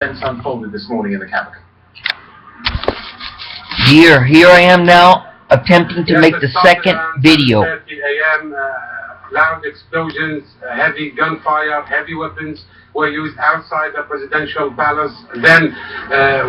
events unfolded this morning in the capital. Here I am now, attempting to make the second video. 7:30 a.m. Loud explosions, heavy gunfire, heavy weapons were used outside the presidential palace. Then,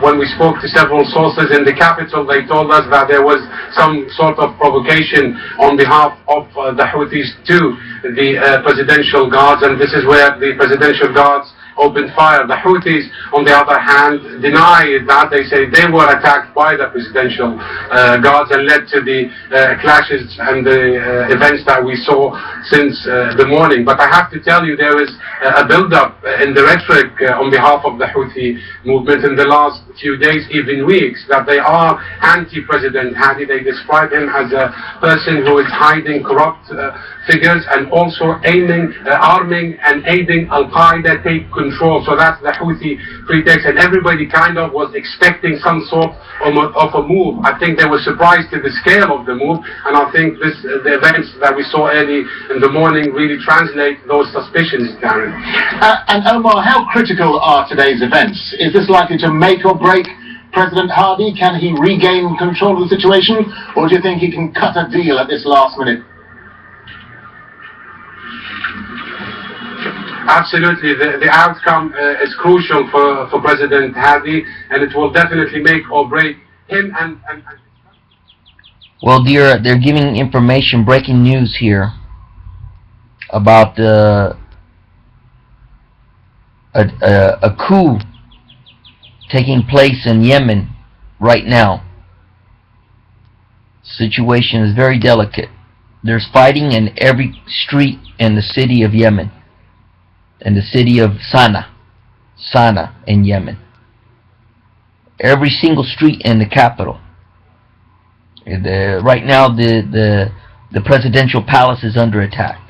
when we spoke to several sources in the capital, they told us that there was some sort of provocation on behalf of the Houthis to the presidential guards, and this is where the presidential guards opened fire. The Houthis, on the other hand, deny that. They say they were attacked by the presidential guards and led to the clashes and the events that we saw since the morning. But I have to tell you, there is a build-up in the rhetoric on behalf of the Houthi movement in the last few days, even weeks, that they are anti-President Hadi. They describe him as a person who is hiding corrupt figures and also arming and aiding Al-Qaeda take control. So that's the Houthi pretext, and everybody kind of was expecting some sort of a move. I think they were surprised to the scale of the move, and I think the events that we saw early in the morning really translate those suspicions, Darren. And Omar, how critical are today's events? Is this likely to make or break President Hadi? Can he regain control of the situation, or do you think he can cut a deal at this last minute? Absolutely, the outcome is crucial for President Hadi, and it will definitely make or break him and Well, dear, they're giving information, breaking news here about a coup taking place in Yemen right now. Situation is very delicate. There's fighting in every street in the city of Yemen, in the city of Sana'a in Yemen. Every single street in the capital. Right now the presidential palace is under attack.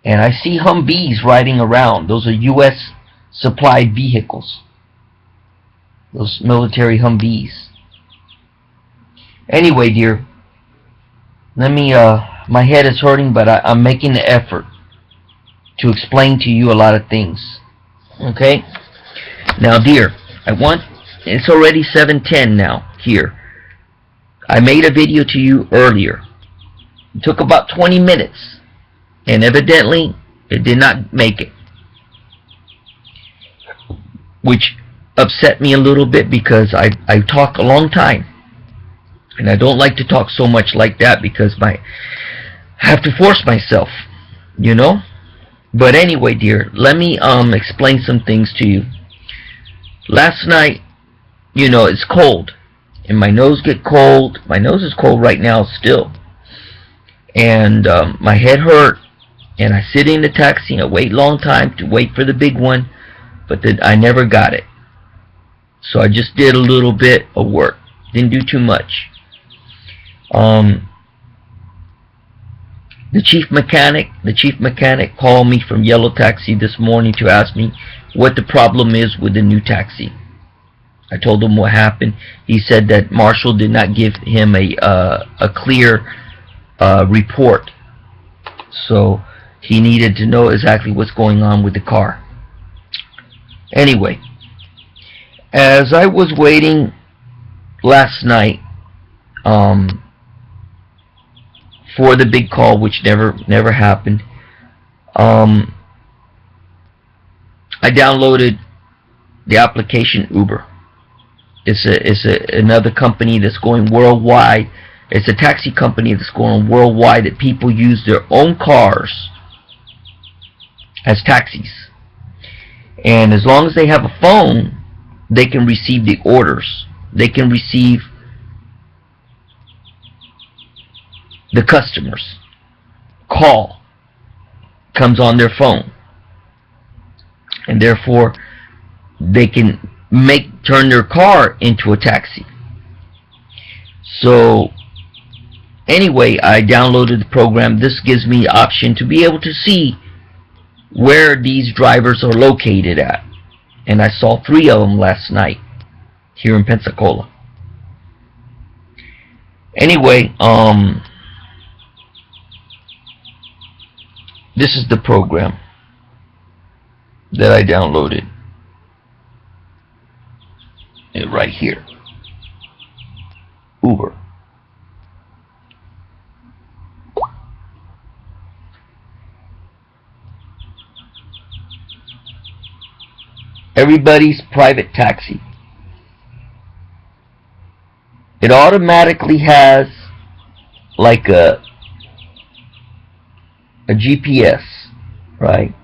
And I see Humvees riding around. Those are U.S. supplied vehicles. Those military Humvees. Anyway, dear, let me, my head is hurting, but I'm making the effort to explain to you a lot of things. Okay? Now, dear, it's already 7:10 now here. I made a video to you earlier. It took about 20 minutes, and evidently it did not make it, which upset me a little bit because I talk a long time, and I don't like to talk so much like that because I have to force myself, you know. But anyway, dear, let me explain some things to you. Last night, you know, it's cold, and my nose get cold. My nose is cold right now still, and my head hurt, and I sit in the taxi and I wait a long time to wait for the big one, but I never got it. So I just did a little bit of work, didn't do too much. The chief mechanic called me from Yellow Taxi this morning to ask me what the problem is with the new taxi. I told him what happened. He said that Marshall did not give him a clear report, so he needed to know exactly what's going on with the car. Anyway, as I was waiting last night for the big call, which never happened, I downloaded the application Uber. It's another company that's going worldwide. It's a taxi company that's going worldwide, that people use their own cars as taxis. And as long as they have a phone, they can receive the orders. They can receive the customers call, comes on their phone, and therefore they can turn their car into a taxi. So anyway, I downloaded the program. This gives me the option to be able to see where these drivers are located at, and I saw 3 of them last night here in Pensacola. Anyway, this is the program that I downloaded. right here. Uber. Everybody's private taxi. It automatically has like a GPS, right?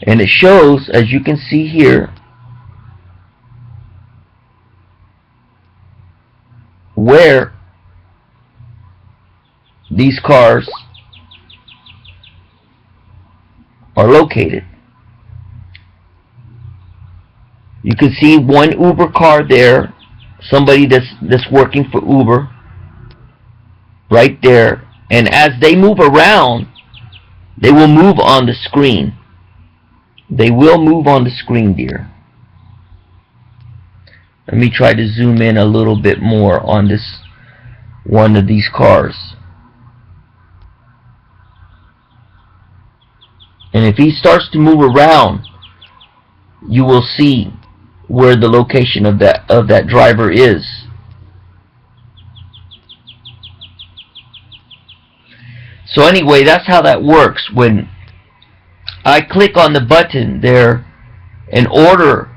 And it shows, as you can see here, where these cars are located. You can see one Uber car there, somebody that's working for Uber, right there. And as they move around, they will move on the screen. They will move on the screen, dear. Let me try to zoom in a little bit more on this one of these cars. And if he starts to move around, you will see where the location of that driver is. So anyway, that's how that works. When I click on the button there and order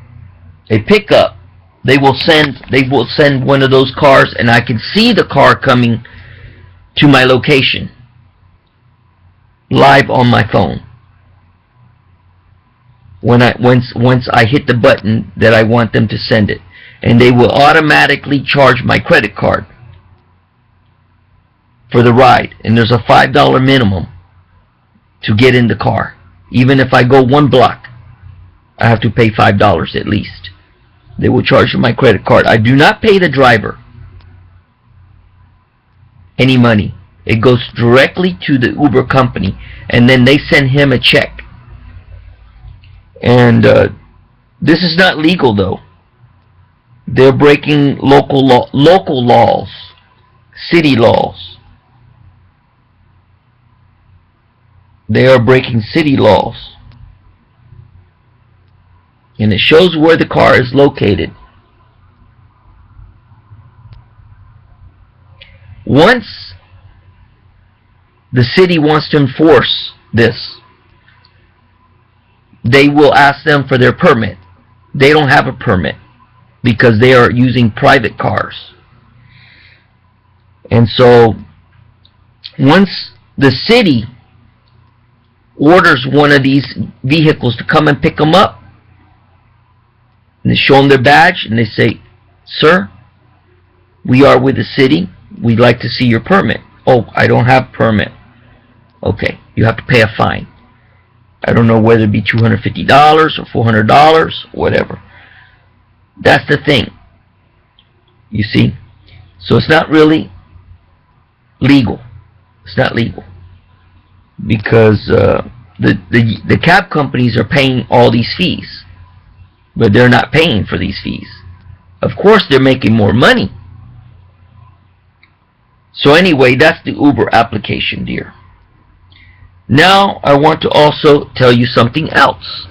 a pickup, they will send one of those cars, and I can see the car coming to my location live on my phone. Once I hit the button that I want them to send it, and they will automatically charge my credit card for the ride, and there's a $5 minimum to get in the car. Even if I go 1 block, I have to pay $5 at least. They will charge my credit card. I do not pay the driver any money. It goes directly to the Uber company, and then they send him a check. And this is not legal, though. They're breaking local laws, city laws. They are breaking city laws. And it shows where the car is located. Once the city wants to enforce this, they will ask them for their permit. They don't have a permit because they are using private cars. And so once the city orders one of these vehicles to come and pick them up, and they show them their badge, and they say, "Sir, we are with the city. We'd like to see your permit." "Oh, I don't have permit." "Okay, you have to pay a fine." I don't know whether it be $250 or $400, whatever. That's the thing. You see? So it's not really legal. It's not legal. Because the cab companies are paying all these fees. But they're not paying for these fees. Of course they're making more money. So anyway, that's the Uber application, dear. Now I want to also tell you something else.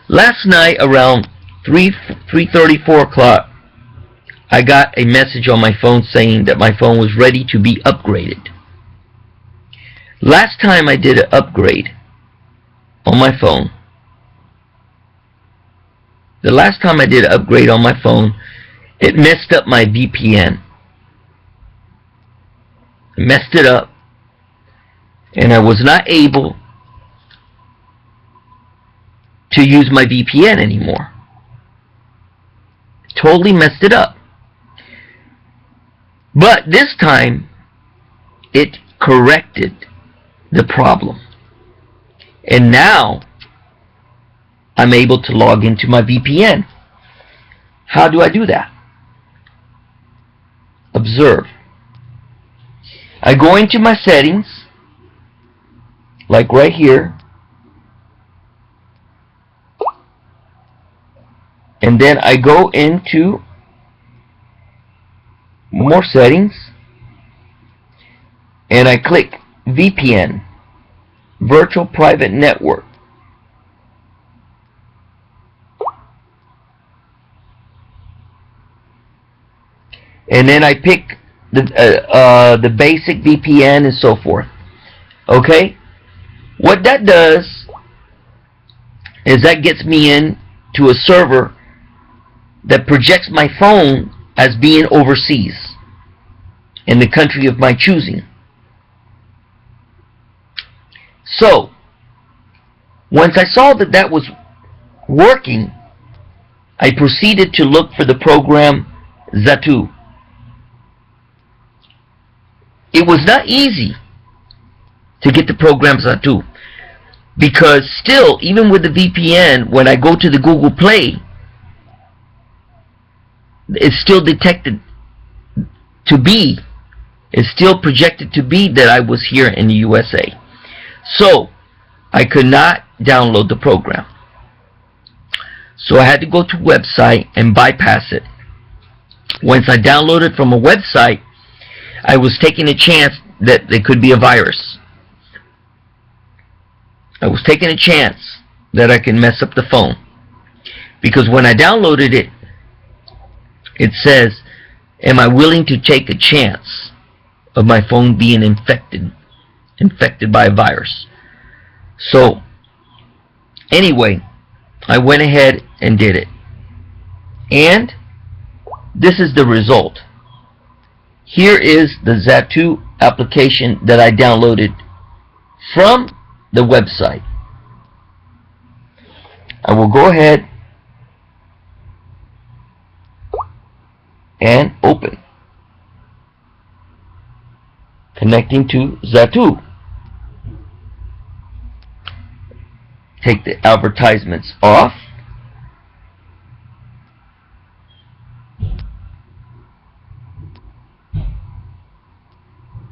Last night around 3:30, 4 o'clock, I got a message on my phone saying that my phone was ready to be upgraded. Last time I did an upgrade on my phone, the last time I did an upgrade on my phone, it messed up my VPN. It messed it up. And I was not able to use my VPN anymore. Totally messed it up. But this time, it corrected the problem. And now, I'm able to log into my VPN. How do I do that? Observe. I go into my settings, like right here, and then I go into more settings, and I click VPN, Virtual Private Network, and then I pick the basic VPN and so forth. Okay, what that does is that gets me in to a server that projects my phone as being overseas in the country of my choosing. So once I saw that that was working, I proceeded to look for the program Zatu. It was not easy to get the program Zatu, because still, even with the VPN, when I go to the Google Play, it's still detected to be, it's still projected to be that I was here in the USA. So I could not download the program. So I had to go to a website and bypass it. Once I downloaded from a website, I was taking a chance that there could be a virus. I was taking a chance that I could mess up the phone. Because when I downloaded it, it says, am I willing to take a chance of my phone being infected by a virus? So anyway, I went ahead and did it. And this is the result. Here is the Zatu application that I downloaded from the website. I will go ahead and open. Connecting to Zatu. Take the advertisements off.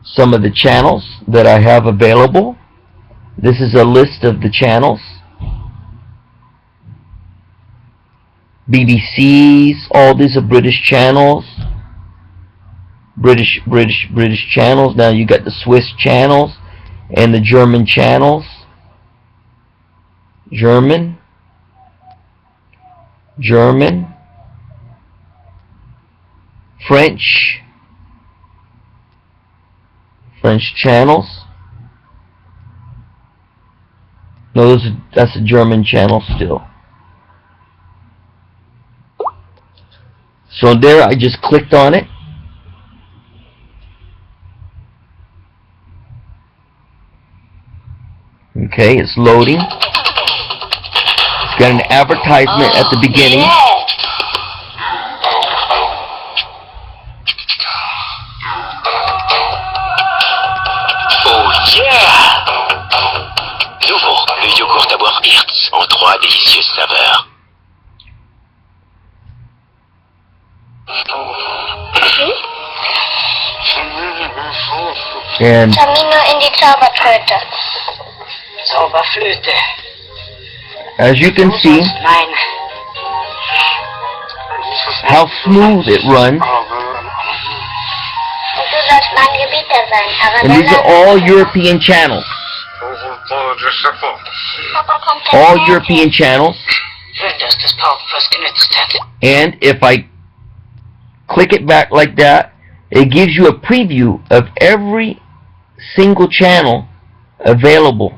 Some of the channels that I have available. This is a list of the channels. BBC's, all these are British channels. British channels. Now you got the Swiss channels and the German channels. German, French channels. No, that's a German channel still. So there, I just clicked on it. Okay, it's loading. It's got an advertisement at the beginning. Oh yeah! Nouveau, le yogourt à boire Hirtz en 3 délicieuses saveurs. And Tamino in die Zaubertröte. Zauberflöte. as you can see Nein. how smooth it runs. Und du sollst mein Gebieter sein, And these are all European channels. Papa kommt All European channels. Schön, dass das Pauken was genützt hat. And if I click it back like that, it gives you a preview of every single channel available.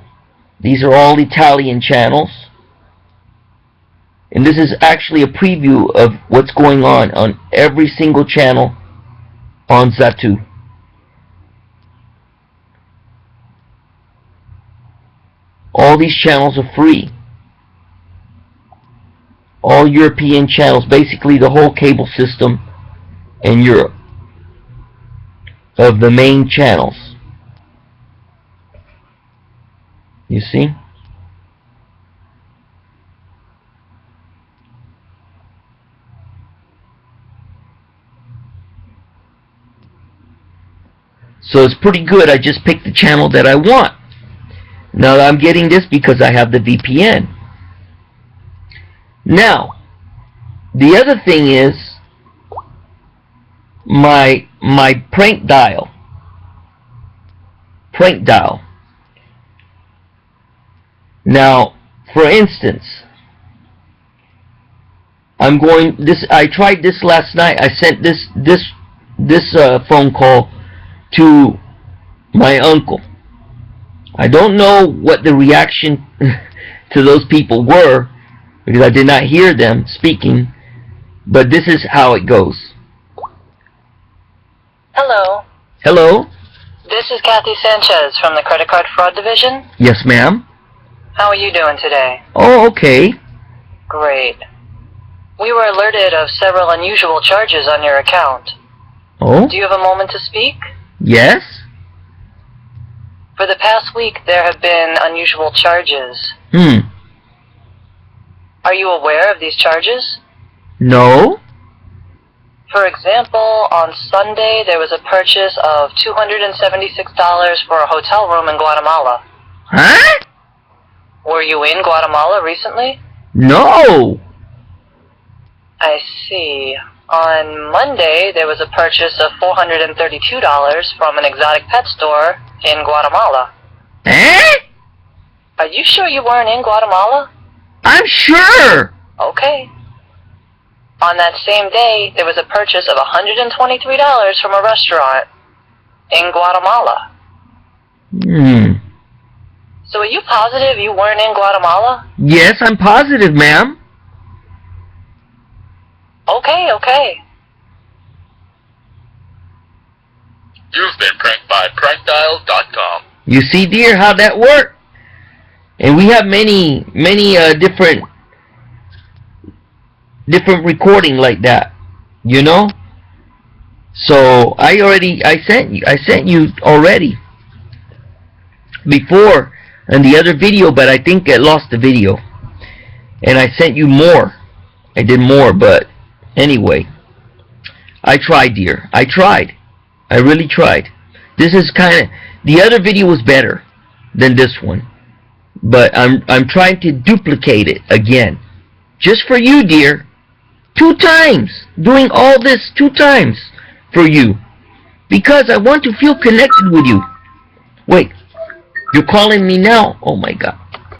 These are all Italian channels. And this is actually a preview of what's going on every single channel on Zatu. All these channels are free. All European channels, basically the whole cable system in Europe of the main channels. You see? So it's pretty good. I just picked the channel that I want. Now I'm getting this because I have the VPN. Now, the other thing is my prank dial. Now, for instance, I tried this last night. I sent this phone call to my uncle. I don't know what the reaction to those people were, because I did not hear them speaking, but this is how it goes. Hello. Hello? This is Kathy Sanchez from the Credit Card Fraud Division. Yes, ma'am. How are you doing today? Oh, okay. Great. We were alerted of several unusual charges on your account. Oh? Do you have a moment to speak? Yes? For the past week, there have been unusual charges. Are you aware of these charges? No? For example, on Sunday, there was a purchase of $276 for a hotel room in Guatemala. Huh? Were you in Guatemala recently? No! I see. On Monday, there was a purchase of $432 from an exotic pet store in Guatemala. Eh? Are you sure you weren't in Guatemala? I'm sure! Okay. On that same day, there was a purchase of $123 from a restaurant in Guatemala. So are you positive you weren't in Guatemala? Yes, I'm positive, ma'am. Okay. You've been pranked by prankdial.com. You see, dear, how that worked? And we have many different recording like that, you know. So I sent you already before in the other video, but I think I lost the video, and I sent you more. I did more, but anyway, I tried, dear. I tried. I really tried. This is the other video was better than this one, but I'm trying to duplicate it again, just for you, dear. 2 times, doing all this 2 times for you, because I want to feel connected with you. Wait, you're calling me now? Oh my God.